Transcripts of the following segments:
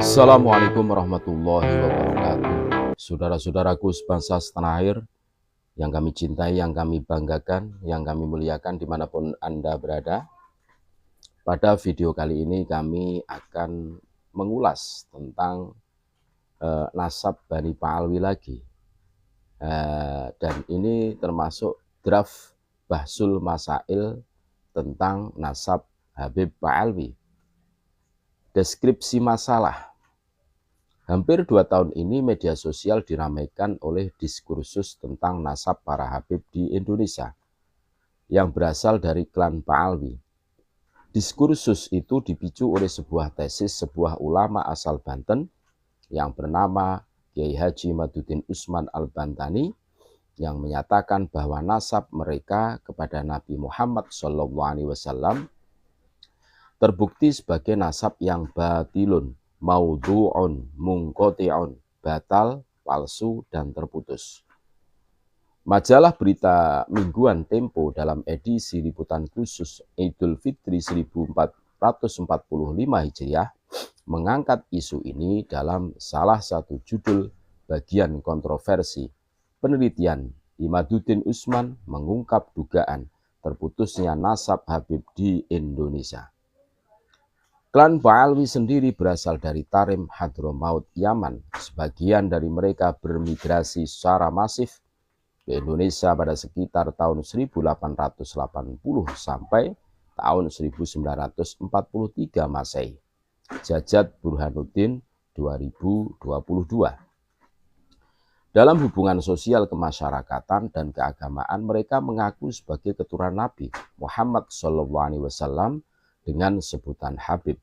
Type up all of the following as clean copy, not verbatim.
Assalamualaikum warahmatullahi wabarakatuh. Saudara-saudaraku sebangsa setanah air yang kami cintai, yang kami banggakan, yang kami muliakan dimanapun Anda berada. Pada video kali ini kami akan mengulas tentang nasab Bani Pa'alwi lagi. Dan ini termasuk draft Bahsul Masail tentang nasab Habib Pa'alwi. Deskripsi masalah. Hampir 2 tahun ini media sosial diramaikan oleh diskursus tentang nasab para Habib di Indonesia yang berasal dari klan Pa'alwi. Diskursus itu dipicu oleh sebuah tesis sebuah ulama asal Banten yang bernama Kiai Haji Maduddin Usman Al-Bantani yang menyatakan bahwa nasab mereka kepada Nabi Muhammad SAW terbukti sebagai nasab yang batilun, maudhu'un, mungqati'un, batal, palsu, dan terputus. Majalah berita mingguan Tempo dalam edisi liputan khusus Idul Fitri 1445 Hijriah mengangkat isu ini dalam salah satu judul bagian kontroversi. Penelitian Imaduddin Usman mengungkap dugaan terputusnya nasab Habib di Indonesia. Klan Pa'alwi sendiri berasal dari Tarim, Hadramaut, Yaman. Sebagian dari mereka bermigrasi secara masif ke Indonesia pada sekitar tahun 1880 sampai tahun 1943 Masehi. Jajat Burhanuddin 2022. Dalam hubungan sosial kemasyarakatan dan keagamaan, mereka mengaku sebagai keturunan Nabi Muhammad SAW dengan sebutan Habib.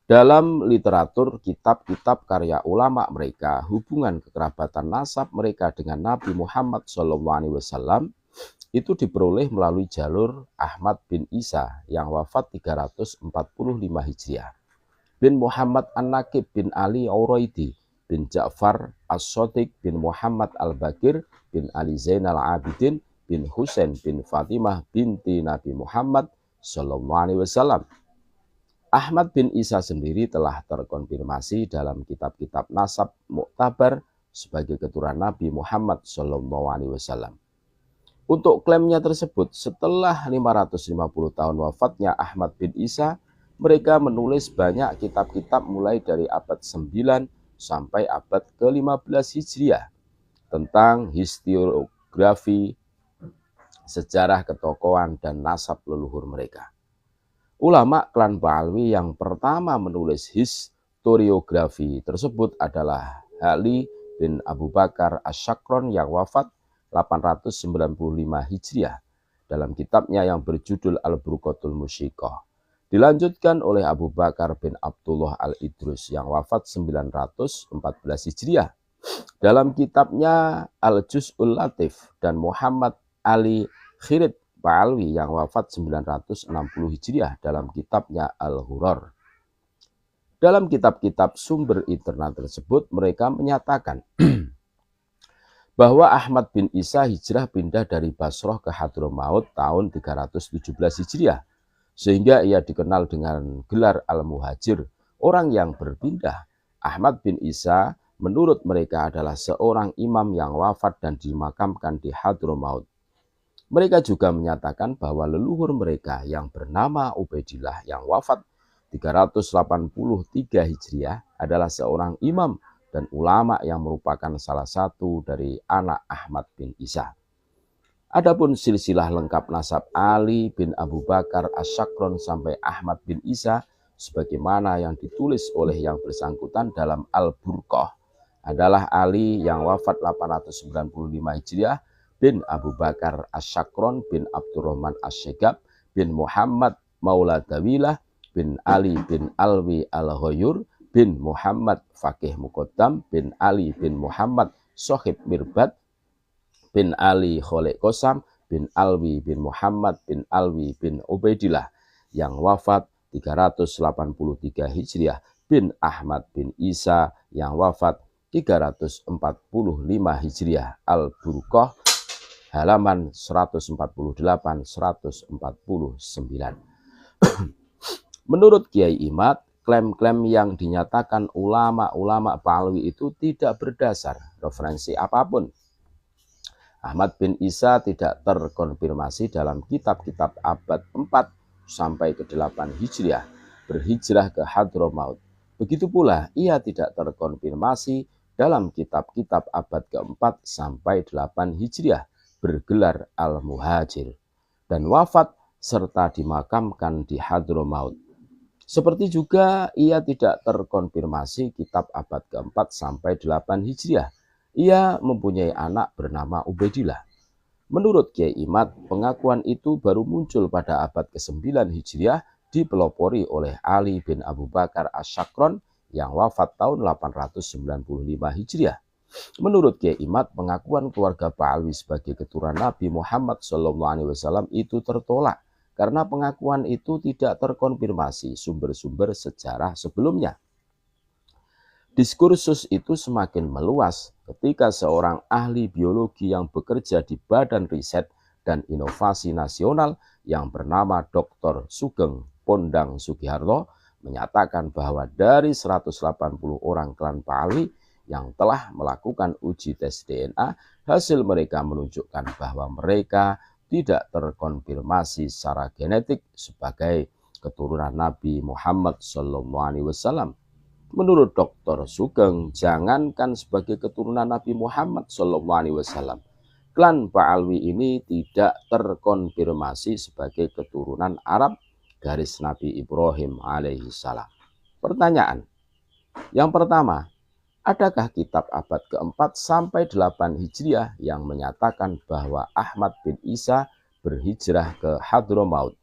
Dalam literatur kitab-kitab karya ulama mereka, hubungan kekerabatan nasab mereka dengan Nabi Muhammad SAW itu diperoleh melalui jalur Ahmad bin Isa yang wafat 345 Hijriah, bin Muhammad An-Nakib bin Ali Auraidi, bin Ja'far As-Shadiq bin Muhammad Al-Bakir, bin Ali Zainal Abidin, bin Husain bin Fatimah binti Nabi Muhammad SAW. Ahmad bin Isa sendiri telah terkonfirmasi dalam kitab-kitab nasab muktabar sebagai keturunan Nabi Muhammad SAW. Untuk klaimnya tersebut, setelah 550 tahun wafatnya Ahmad bin Isa, mereka menulis banyak kitab-kitab mulai dari abad 9 sampai abad ke-15 Hijriah tentang historiografi, sejarah ketokohan, dan nasab leluhur mereka. Ulama klan Pa'alwi yang pertama menulis historiografi tersebut adalah Ali bin Abu Bakar Asyakron yang wafat 895 Hijriah dalam kitabnya yang berjudul Al-Burqatul Musyiqah. Dilanjutkan oleh Abu Bakar bin Abdullah Al-Idrus yang wafat 914 Hijriah dalam kitabnya Al-Juz'ul Latif, dan Muhammad Ali Khirid Pa'alwi yang wafat 960 Hijriah dalam kitabnya Al-Hurar. Dalam kitab-kitab sumber internal tersebut mereka menyatakan bahwa Ahmad bin Isa hijrah pindah dari Basrah ke Hadramaut tahun 317 Hijriah, sehingga ia dikenal dengan gelar Al-Muhajir, orang yang berpindah. Ahmad bin Isa menurut mereka adalah seorang imam yang wafat dan dimakamkan di Hadramaut. Mereka juga menyatakan bahwa leluhur mereka yang bernama Ubaidillah yang wafat 383 Hijriah adalah seorang imam dan ulama yang merupakan salah satu dari anak Ahmad bin Isa. Adapun silsilah lengkap nasab Ali bin Abu Bakar Asyakron sampai Ahmad bin Isa sebagaimana yang ditulis oleh yang bersangkutan dalam Al-Burqah adalah Ali yang wafat 895 Hijriah bin Abu Bakar Asyakron bin Abdurrahman Asyegab bin Muhammad Maula Dawilah bin Ali bin Alwi Al-Ghoyur bin Muhammad Fakih Muqaddam bin Ali bin Muhammad Sohib Mirbat bin Ali Kholek Kosam bin Alwi bin Muhammad bin Alwi bin Ubaidillah yang wafat 383 Hijriah bin Ahmad bin Isa yang wafat 345 Hijriah. Al-Burqah halaman 148-149. Menurut Kiai Imad, klaim-klaim yang dinyatakan ulama-ulama Pahlawi itu tidak berdasar referensi apapun. Ahmad bin Isa tidak terkonfirmasi dalam kitab-kitab abad 4 sampai ke 8 Hijriah berhijrah ke Hadramaut. Begitu pula ia tidak terkonfirmasi dalam kitab-kitab abad ke-4 sampai 8 Hijriah bergelar Al-Muhajir dan wafat serta dimakamkan di Hadramaut. Seperti juga ia tidak terkonfirmasi kitab abad ke-4 sampai 8 Hijriah. Ia mempunyai anak bernama Ubaidillah. Menurut Kiai Imad, pengakuan itu baru muncul pada abad ke-9 Hijriah dipelopori oleh Ali bin Abu Bakar Asy-Syakron yang wafat tahun 895 Hijriah. Menurut Kiai Imad, pengakuan keluarga Pahlawi sebagai keturunan Nabi Muhammad SAW itu tertolak karena pengakuan itu tidak terkonfirmasi sumber-sumber sejarah sebelumnya. Diskursus itu semakin meluas ketika seorang ahli biologi yang bekerja di Badan Riset dan Inovasi Nasional yang bernama Dr. Sugeng Pondang Sugiharto menyatakan bahwa dari 180 orang klan Pahlawi yang telah melakukan uji tes DNA, hasil mereka menunjukkan bahwa mereka tidak terkonfirmasi secara genetik sebagai keturunan Nabi Muhammad SAW. Menurut Dr. Sugeng, jangankan sebagai keturunan Nabi Muhammad SAW, klan Pahlawi ini tidak terkonfirmasi sebagai keturunan Arab garis Nabi Ibrahim alaihissalam. Pertanyaan yang pertama, adakah kitab abad ke-4 sampai 8 Hijriah yang menyatakan bahwa Ahmad bin Isa berhijrah ke Hadramaut?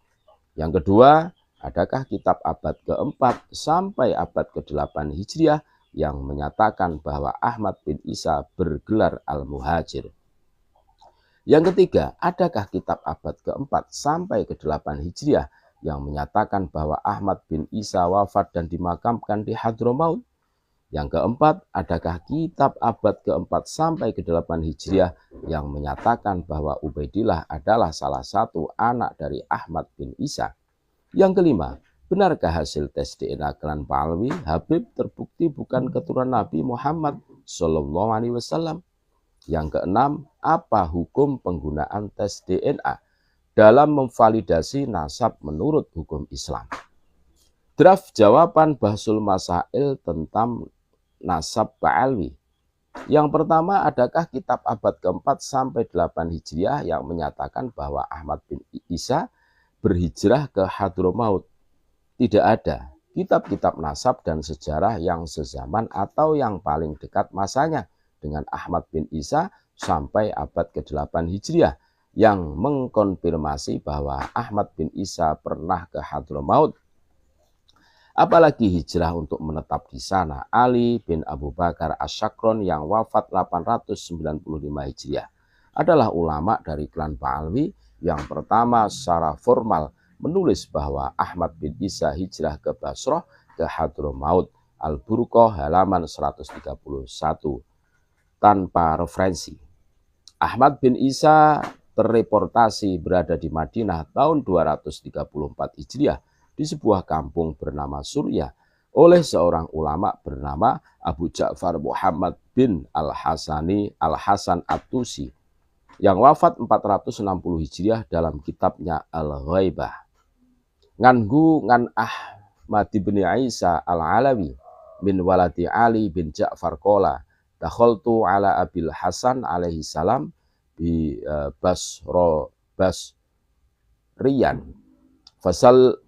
Yang kedua, adakah kitab abad ke-4 sampai abad ke-8 Hijriah yang menyatakan bahwa Ahmad bin Isa bergelar Al-Muhajir? Yang ketiga, adakah kitab abad ke-4 sampai ke-8 Hijriah yang menyatakan bahwa Ahmad bin Isa wafat dan dimakamkan di Hadramaut? Yang keempat, adakah kitab abad ke-4 sampai ke-8 Hijriah yang menyatakan bahwa Ubaidillah adalah salah satu anak dari Ahmad bin Isa? Yang kelima, benarkah hasil tes DNA klan Pahlawi Habib terbukti bukan keturunan Nabi Muhammad SAW? Yang keenam, apa hukum penggunaan tes DNA dalam memvalidasi nasab menurut hukum Islam? Draft jawaban Bahsul Masail tentang nasab Pahlawi. Yang pertama, adakah kitab abad ke-4 sampai 8 Hijriah yang menyatakan bahwa Ahmad bin Isa berhijrah ke Hadramaut? Tidak ada kitab-kitab nasab dan sejarah yang sezaman atau yang paling dekat masanya dengan Ahmad bin Isa sampai abad ke-8 Hijriah yang mengkonfirmasi bahwa Ahmad bin Isa pernah ke Hadramaut. Apalagi hijrah untuk menetap di sana. Ali bin Abu Bakar Asy-Syakron yang wafat 895 Hijriah adalah ulama dari klan Pahlawi yang pertama secara formal menulis bahwa Ahmad bin Isa hijrah ke Basrah ke Hadramaut. Al-Burqah halaman 131 tanpa referensi. Ahmad bin Isa terreportasi berada di Madinah tahun 234 Hijriah di sebuah kampung bernama Surya oleh seorang ulama bernama Abu Ja'far Muhammad bin Al-Hasan At-Tusi yang wafat 460 Hijriah dalam kitabnya Al-Ghaibah. Nganhu ngan Ahmad bin Isa Al-Alawi min waladi Ali bin Ja'far qala dakhaltu ala Abil Hasan alaihi salam bi Basriyan fasal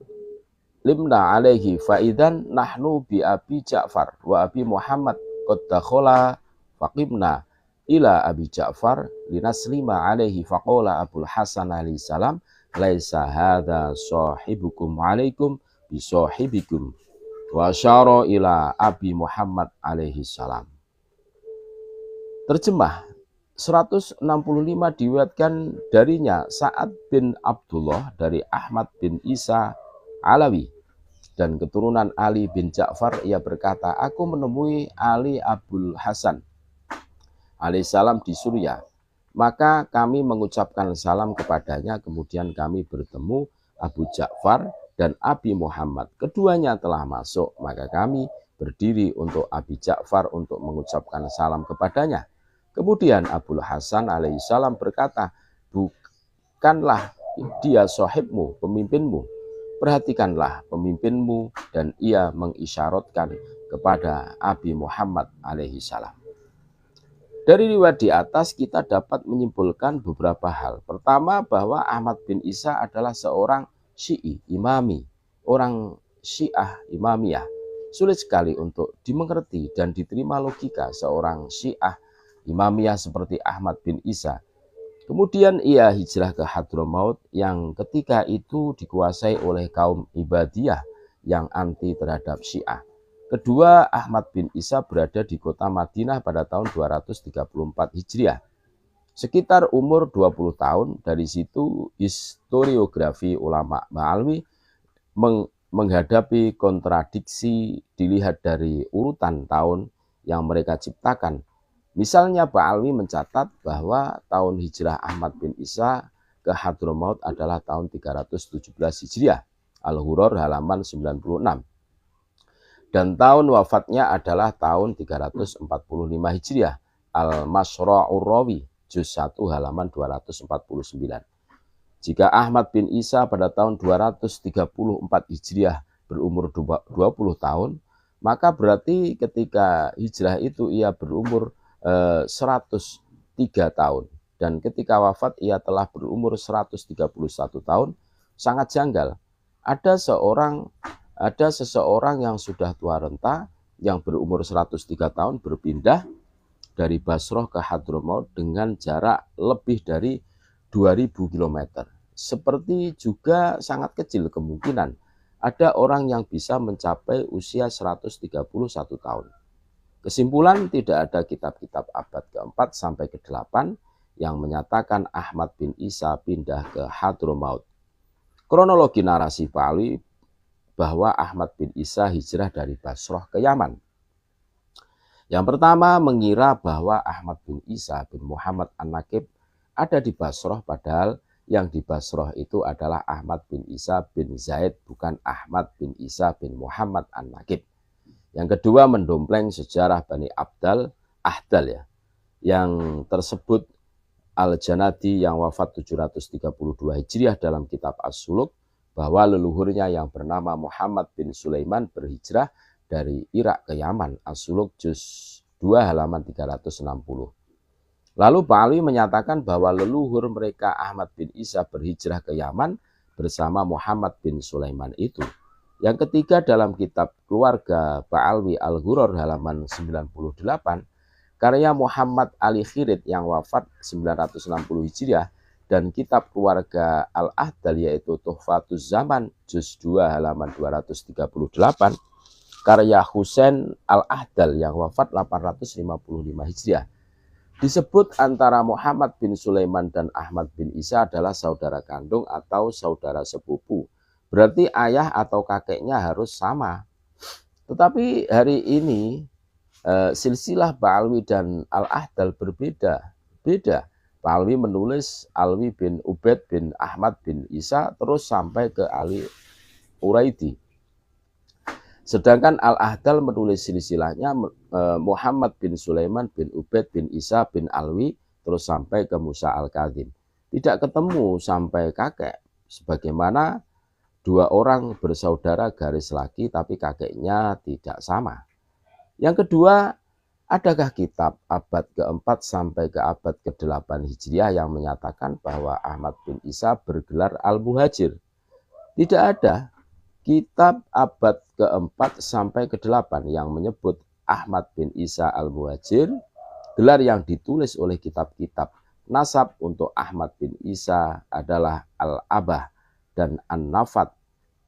limna alaihi faidan nahnu bi Abi Ja'far wa Abi Muhammad qad dakhala faqimna ila Abi Ja'far linaslima alaihi faqala Abul Hasan alaihi salam laisa hadza sahibukum alaikum bi sahibikum wa asyara ila Abi Muhammad alaihi salam. Terjemah 165 diriwayatkan darinya Sa'ad bin Abdullah dari Ahmad bin Isa Alawi dan keturunan Ali bin Ja'far. Ia berkata, aku menemui Ali Abul Hasan alaihissalam di Surya. Maka kami mengucapkan salam kepadanya, kemudian kami bertemu Abu Ja'far dan Abi Muhammad keduanya telah masuk, maka kami berdiri untuk Abi Ja'far untuk mengucapkan salam kepadanya. Kemudian Abul Hasan alaihissalam berkata, bukanlah dia sahibmu, pemimpinmu. Perhatikanlah pemimpinmu, dan ia mengisyaratkan kepada Abi Muhammad alaihissalam. Dari riwayat di atas kita dapat menyimpulkan beberapa hal. Pertama, bahwa Ahmad bin Isa adalah seorang Syi'i Imami, orang Syiah Imamiyah. Sulit sekali untuk dimengerti dan diterima logika seorang Syiah Imamiyah seperti Ahmad bin Isa. Kemudian ia hijrah ke Hadramaut yang ketika itu dikuasai oleh kaum Ibadiyah yang anti terhadap Syiah. Kedua, Ahmad bin Isa berada di kota Madinah pada tahun 234 Hijriah. Sekitar umur 20 tahun, dari situ historiografi ulama Ba'alwi menghadapi kontradiksi dilihat dari urutan tahun yang mereka ciptakan. Misalnya Ba'alwi mencatat bahwa tahun hijrah Ahmad bin Isa ke Hadramaut adalah tahun 317 Hijriah, Al-Hurur halaman 96. Dan tahun wafatnya adalah tahun 345 Hijriah, Al-Masra'ur Rawi, juz 1 halaman 249. Jika Ahmad bin Isa pada tahun 234 Hijriah berumur 20 tahun, maka berarti ketika hijrah itu ia berumur 103 tahun. Dan ketika wafat ia telah berumur 131 tahun, sangat janggal. Ada seseorang yang sudah tua renta, yang berumur 103 tahun berpindah dari Basrah ke Hadramaut dengan jarak lebih dari 2000 km. Seperti juga sangat kecil kemungkinan ada orang yang bisa mencapai usia 131 tahun. Kesimpulan, tidak ada kitab-kitab abad ke-4 sampai ke-8 yang menyatakan Ahmad bin Isa pindah ke Hadramaut. Kronologi narasi Ba'alwi bahwa Ahmad bin Isa hijrah dari Basrah ke Yaman. Yang pertama, mengira bahwa Ahmad bin Isa bin Muhammad An-Nakib ada di Basrah, padahal yang di Basrah itu adalah Ahmad bin Isa bin Zaid, bukan Ahmad bin Isa bin Muhammad An-Nakib. Yang kedua, mendompleng sejarah Bani Ahdal ya, yang tersebut Al-Janadi yang wafat 732 Hijriah dalam kitab As-Suluk, bahwa leluhurnya yang bernama Muhammad bin Sulaiman berhijrah dari Irak ke Yaman, As-Suluk juz 2 halaman 360. Lalu Ba'alwi menyatakan bahwa leluhur mereka Ahmad bin Isa berhijrah ke Yaman bersama Muhammad bin Sulaiman itu. Yang ketiga, dalam kitab keluarga Ba'alwi Al-Ghurur halaman 98, karya Muhammad Ali Khirid yang wafat 960 Hijriah, dan kitab keluarga Al-Ahdal yaitu Tuhfatuz Zaman juz 2 halaman 238, karya Husain Al-Ahdal yang wafat 855 Hijriah. Disebut antara Muhammad bin Sulaiman dan Ahmad bin Isa adalah saudara kandung atau saudara sepupu. Berarti ayah atau kakeknya harus sama. Tetapi hari ini silsilah Ba'alwi dan Al-Ahdal berbeda. Ba'alwi menulis Alwi bin Ubaid bin Ahmad bin Isa terus sampai ke Ali Uraidi. Sedangkan Al-Ahdal menulis silsilahnya Muhammad bin Sulaiman bin Ubaid bin Isa bin Alwi terus sampai ke Musa Al-Kadzim. Tidak ketemu sampai kakek, sebagaimana dua orang bersaudara garis laki tapi kakeknya tidak sama. Yang kedua, adakah kitab abad ke-4 sampai ke abad ke-8 Hijriah yang menyatakan bahwa Ahmad bin Isa bergelar Al-Muhajir? Tidak ada kitab abad ke-4 sampai ke-8 yang menyebut Ahmad bin Isa Al-Muhajir. Gelar yang ditulis oleh kitab-kitab nasab untuk Ahmad bin Isa adalah Al-Abah dan An-Nafat.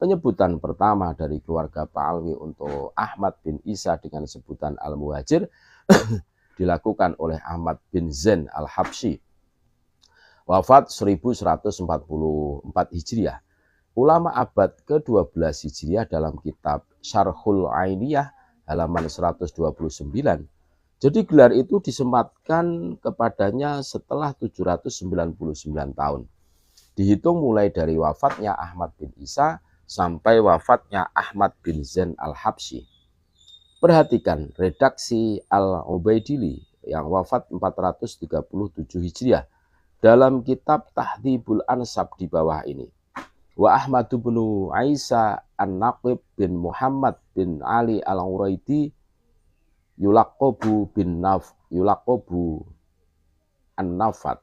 Penyebutan pertama dari keluarga Ba'alwi untuk Ahmad bin Isa dengan sebutan Al-Muhajir dilakukan oleh Ahmad bin Zain Al-Habsyi, wafat 1144 Hijriah. Ulama abad ke-12 Hijriah dalam kitab Syarhul Ainiyah halaman 129. Jadi gelar itu disematkan kepadanya setelah 799 tahun. Dihitung mulai dari wafatnya Ahmad bin Isa sampai wafatnya Ahmad bin Zain al-Habsyi. Perhatikan redaksi Al-Ubaidili yang wafat 437 Hijriah dalam kitab Tahdhibul Ansab di bawah ini. Wa Ahmad bin Isa An-Naqib bin Muhammad bin Ali Al-Uraidi yulaqabu An-Nafat.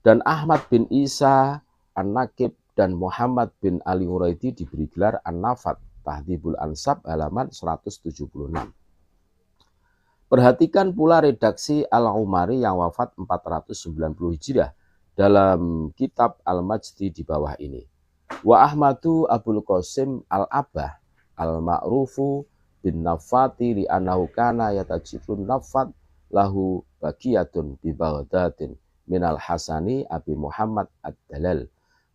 Dan Ahmad bin Isa An-Naqib dan Muhammad bin Ali Uraidi diberi gelar An-Nafat. Tahdhibul Ansab halaman 176. Perhatikan pula redaksi Al-Umari yang wafat 490 Hijriah dalam kitab Al-Majdi di bawah ini. Wa Ahmadu Abul Qasim Al-Abbah Al-Ma'rufu bin Nafati li'annahu kana yatajidun nafat lahu bagiyatun bi Baghdadin minal Hasani Abi Muhammad Ad-Dalal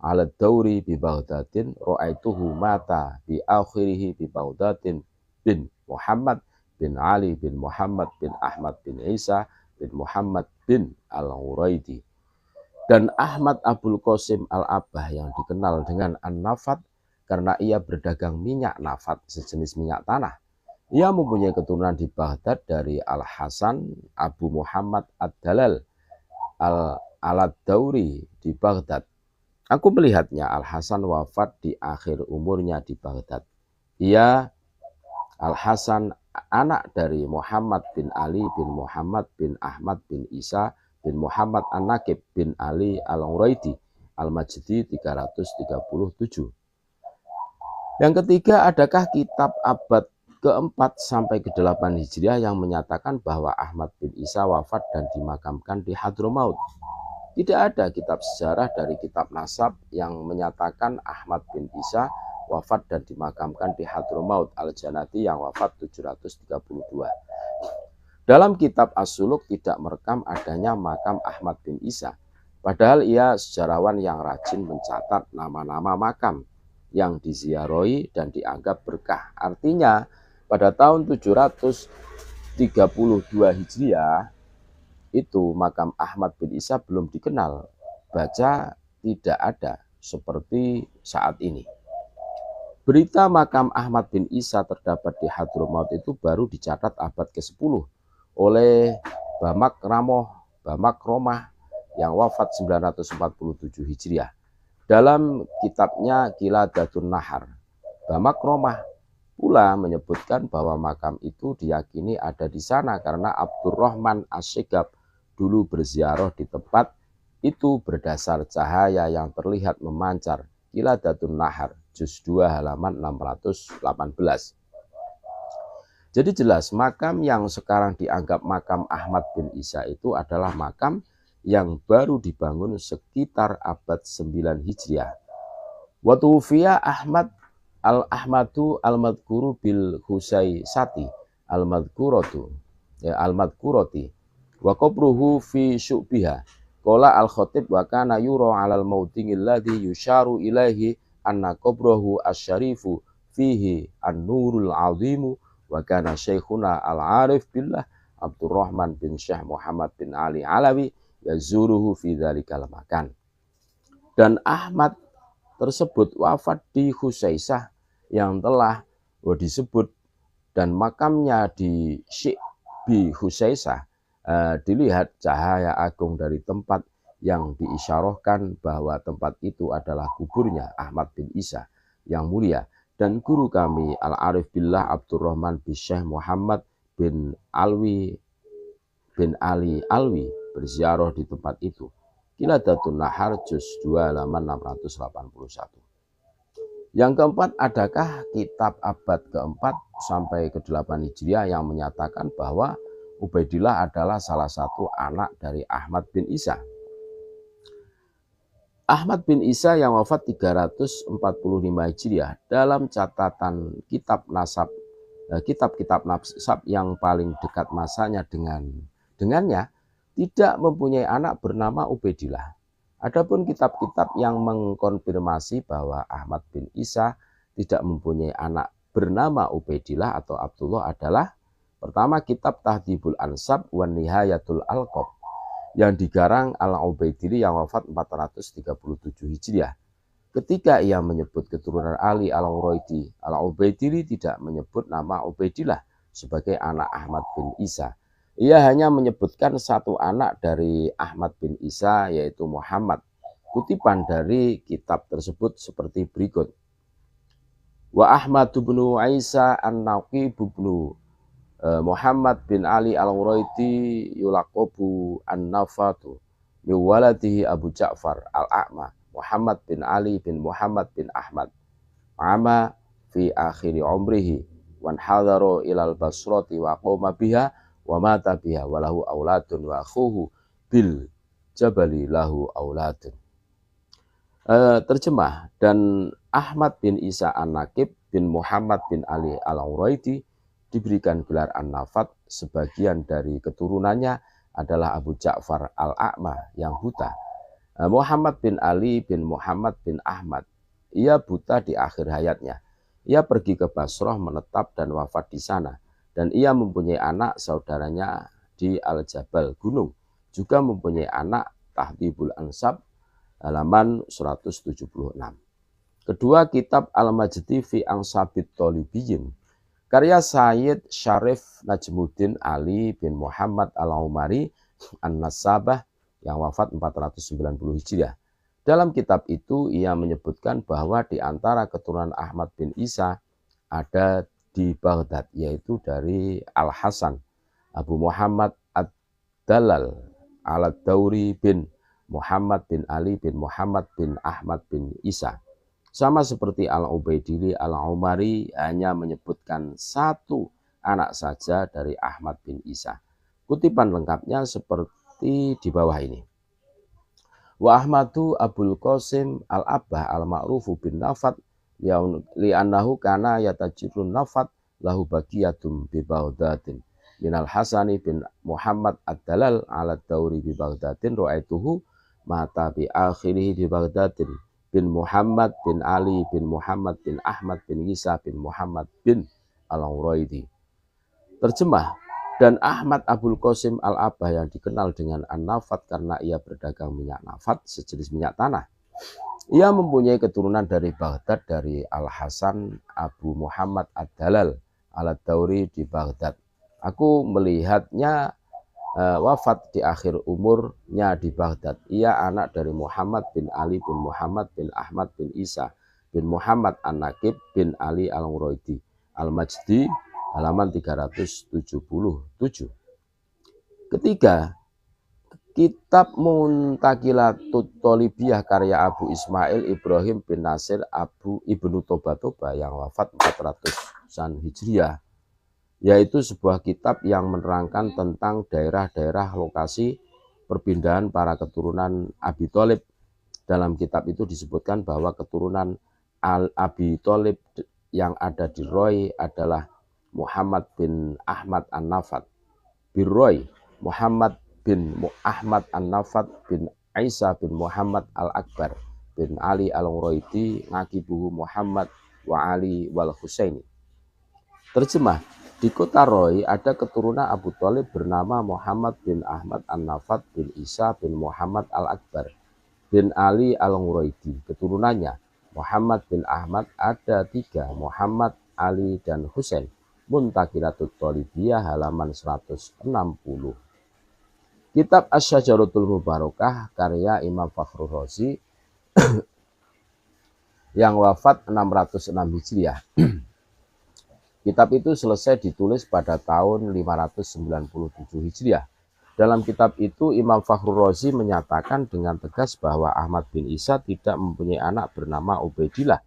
ala Dauri bi Baghdadin ra'aituhu mata bi akhirihi bi Baghdadin bin Muhammad bin Ali bin Muhammad bin Ahmad bin Isa bin Muhammad bin Al-Uraidi. Dan Ahmad Abul Qasim Al-Abbah yang dikenal dengan An-Nafat karena ia berdagang minyak nafat sejenis minyak tanah. Ia mempunyai keturunan di Baghdad dari Al-Hasan Abu Muhammad Ad-Dalal Al-Dauri di Baghdad. Aku melihatnya Al-Hasan wafat di akhir umurnya di Baghdad. Ia Al-Hasan anak dari Muhammad bin Ali bin Muhammad bin Ahmad bin Isa bin Muhammad An-Naqib bin Ali Al-Uraidi Al-Majdi 337. Yang ketiga, adakah kitab abad ke-4 sampai ke-8 Hijriah yang menyatakan bahwa Ahmad bin Isa wafat dan dimakamkan di Hadramaut? Tidak ada kitab sejarah dari kitab nasab yang menyatakan Ahmad bin Isa wafat dan dimakamkan di Hadramaut Al-Janati yang wafat 732. Dalam kitab As-Suluk tidak merekam adanya makam Ahmad bin Isa. Padahal ia sejarawan yang rajin mencatat nama-nama makam yang diziarahi dan dianggap berkah. Artinya pada tahun 732 Hijriah itu makam Ahmad bin Isa belum dikenal, baca tidak ada seperti saat ini. Berita makam Ahmad bin Isa terdapat di Hadramaut itu baru dicatat abad ke-10 oleh Bamak Romah yang wafat 947 Hijriah. Dalam kitabnya Qiladatun Nahar, Bamak Romah pula menyebutkan bahwa makam itu diyakini ada di sana karena Abdurrahman As-Syegab dulu berziarah di tempat itu berdasar cahaya yang terlihat memancar. Qiladatun Nahar, juz 2 halaman 618. Jadi jelas makam yang sekarang dianggap makam Ahmad bin Isa itu adalah makam yang baru dibangun sekitar abad 9 Hijriah. Wa tuwfiya Ahmad al-Ahmadu al-Madhkuru bil Husaisati al-Madhkurati wa qabruhu fi syu'biha. Qala al-Khatib wa kana yura 'alal mawdingil ladzi yusharu ilaihi anna qabrahu asy-syarifu fihi an-nurul 'azimu wa kana syekhuna al-arif billah Abdurrahman bin Syekh Muhammad bin Ali Alawi yazuruhu fi dzalikal makan. Dan Ahmad tersebut wafat di Husaisah yang telah disebut dan makamnya di Syi'bi Husaisah. Dilihat cahaya agung dari tempat yang diisyarahkan bahwa tempat itu adalah kuburnya Ahmad bin Isa yang mulia. Dan guru kami Al-Arif Billah Abdurrahman bin Syekh Muhammad bin Ali Alwi berziarah di tempat itu. Qiladatun Nahar juz 2 halaman 681. Yang keempat, adakah kitab abad ke-4 sampai ke-8 Hijriah yang menyatakan bahwa Ubaidillah adalah salah satu anak dari Ahmad bin Isa? Ahmad bin Isa yang wafat 345 Hijriah dalam catatan kitab nasab, kitab-kitab nasab yang paling dekat masanya dengannya tidak mempunyai anak bernama Ubaidillah. Adapun kitab-kitab yang mengkonfirmasi bahwa Ahmad bin Isa tidak mempunyai anak bernama Ubaidillah atau Abdullah adalah pertama kitab Tahdhibul Ansab wa Nihayatul Alqab yang digarang Al-Ubaidili yang wafat 437 Hijriah. Ketika ia menyebut keturunan Ali al-Ubaidili tidak menyebut nama Ubaidillah sebagai anak Ahmad bin Isa. Ia hanya menyebutkan satu anak dari Ahmad bin Isa, yaitu Muhammad. Kutipan dari kitab tersebut seperti berikut. Wa Ahmad bin Isa an-Naqib bin Muhammad bin Ali al-Uraidi yulaqabu an-Nafatu min waladihi Abu Ja'far al-A'ma Muhammad bin Ali bin Muhammad bin Ahmad ama fi akhiri umrihi wan hadaru ilal Basrati wa qoma biha wa mata biha wa lahu auladun wa akhuhu bil jabali lahu auladun. Terjemah, dan Ahmad bin Isa an-Naqib bin Muhammad bin Ali al-Uraidi diberikan gelar An-Nafat. Sebagian dari keturunannya adalah Abu Ja'far al-A'ma yang buta. Muhammad bin Ali bin Muhammad bin Ahmad, ia buta di akhir hayatnya. Ia pergi ke Basrah menetap dan wafat di sana. Dan ia mempunyai anak saudaranya di Al-Jabal gunung. Juga mempunyai anak Tahdhibul Ansab halaman 176. Kedua, kitab Al-Majdi fi Ansabit Tholibiyin karya Sayyid Syarif Najmuddin Ali bin Muhammad Al-Umari An-Nasabah yang wafat 490 Hijriah. Dalam kitab itu ia menyebutkan bahwa di antara keturunan Ahmad bin Isa ada di Baghdad, yaitu dari Al-Hasan, Abu Muhammad Ad-Dalal, Al-Dauri bin Muhammad bin Ali bin Muhammad bin Ahmad bin Isa. Sama seperti Al-Ubaidili, Al-Umari hanya menyebutkan satu anak saja dari Ahmad bin Isa. Kutipan lengkapnya seperti di bawah ini. Wa Ahmadu Abul Qasim Al-Abbah Al-Ma'rufu bin Nafat li'annahu kana yatajirun Nafat lahu bagiyatum bi Baghdadin minal Hasani bin Muhammad Ad-Dalal ala Dauri bi Baghdadin ra'aituhu mata bi akhirih di Baghdadin bin Muhammad bin Ali bin Muhammad bin Ahmad bin Isa bin Muhammad bin Al-Uraidi. Terjemah, dan Ahmad Abul Qasim Al-Abbah yang dikenal dengan An-Nafat karena ia berdagang minyak nafat, sejenis minyak tanah. Ia mempunyai keturunan dari Baghdad dari Al-Hasan Abu Muhammad Ad-Dalal Al-Dauri di Baghdad. Aku melihatnya wafat di akhir umurnya di Baghdad. Ia anak dari Muhammad bin Ali bin Muhammad bin Ahmad bin Isa bin Muhammad An-Naqib bin Ali Al-Uraidi. Al-Majdi halaman 377. Ketiga, kitab Muntaqilatut Tholibiyah karya Abu Ismail Ibrahim bin Nasir Abu Ibnu Toba yang wafat 400-an Hijriah, yaitu sebuah kitab yang menerangkan tentang daerah-daerah lokasi perpindahan para keturunan Abi Tholib. Dalam kitab itu disebutkan bahwa keturunan Abi Tholib yang ada di Roy adalah Muhammad bin Ahmad An-Nafat, bin Roy, Muhammad bin Ahmad An-Nafat bin Isa bin Muhammad Al-Akbar bin Ali Al-Uraidi ngakibuhu Muhammad wa Ali wal Husaini. Terjemah, di kota Roy ada keturunan Abu Tholib bernama Muhammad bin Ahmad An-Nafat bin Isa bin Muhammad Al-Akbar bin Ali Al-Uraidi. Keturunannya Muhammad bin Ahmad ada 3, Muhammad, Ali, dan Husain. Muntaqilatut Tholibiyah halaman 160. Kitab Asy-Syajaratul Mubarakah karya Imam Fakhrur Razi yang wafat 606 Hijriah. Kitab itu selesai ditulis pada tahun 597 Hijriah. Dalam kitab itu Imam Fakhrur Razi menyatakan dengan tegas bahwa Ahmad bin Isa tidak mempunyai anak bernama Ubaidillah.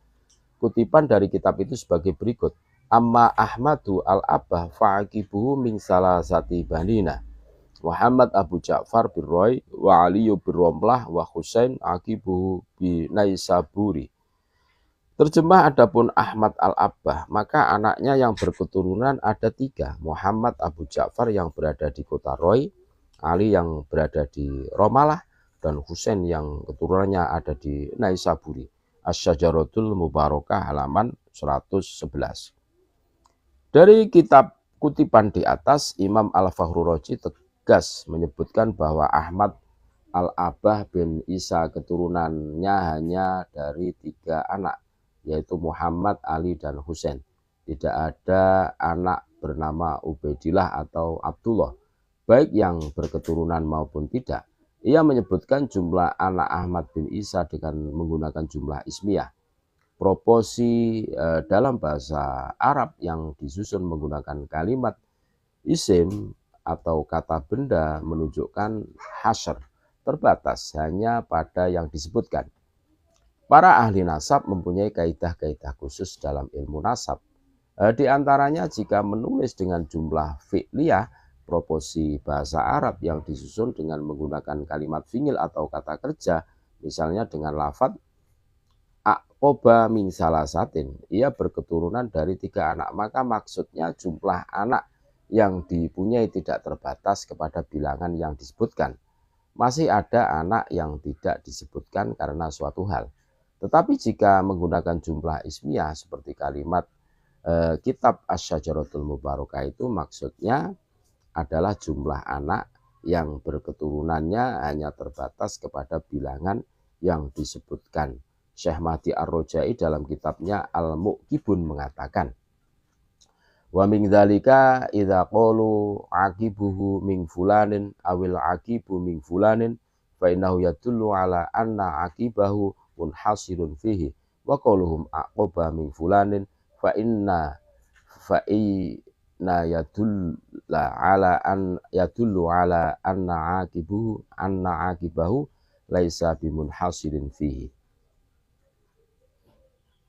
Kutipan dari kitab itu sebagai berikut. Amma Ahmadu al-Abbah fa'aqibuhu min salasati banina. Muhammad Abu Ja'far bin Roy wa Ali bin Romlah wa Husain aqibuhu bi Naisaburi. Terjemah, adapun Ahmad al-Abbah, maka anaknya yang berketurunan ada 3, Muhammad Abu Ja'far yang berada di kota Roy, Ali yang berada di Romalah, dan Husain yang keturunannya ada di Naisaburi. Asy-Syajaratul Mubarakah halaman 111. Dari kitab kutipan di atas, Imam Al-Fakhrur Razi tegas menyebutkan bahwa Ahmad Al-Abah bin Isa keturunannya hanya dari 3 anak, yaitu Muhammad, Ali, dan Husain. Tidak ada anak bernama Ubaidillah atau Abdullah, baik yang berketurunan maupun tidak. Ia menyebutkan jumlah anak Ahmad bin Isa dengan menggunakan jumlah ismiyah. Proporsi dalam bahasa Arab yang disusun menggunakan kalimat isim atau kata benda menunjukkan hasr, terbatas hanya pada yang disebutkan. Para ahli nasab mempunyai kaidah-kaidah khusus dalam ilmu nasab. Di antaranya jika menulis dengan jumlah fi'liyah, proporsi bahasa Arab yang disusun dengan menggunakan kalimat fi'il atau kata kerja, misalnya dengan lafadz aqoba min salasatin, ia berketurunan dari 3 anak, maka maksudnya jumlah anak yang dipunyai tidak terbatas kepada bilangan yang disebutkan. Masih ada anak yang tidak disebutkan karena suatu hal. Tetapi jika menggunakan jumlah ismiyah seperti kalimat kitab Asy-Syajaratul Mubarakah, itu maksudnya adalah jumlah anak yang berketurunannya hanya terbatas kepada bilangan yang disebutkan. Syekh Mahdi Ar-Rojai dalam kitabnya Al-Mu'kibun mengatakan, wa min dzalika idza qalu aqibuhu min fulanin awil aqibu min fulanin fa innahu yadullu ala anna aqibahu munhasirun fihi wa qaluhum aqaba min fulanin fa inna yadullu ala anna aqibahu laisa bimunhasirin fihi.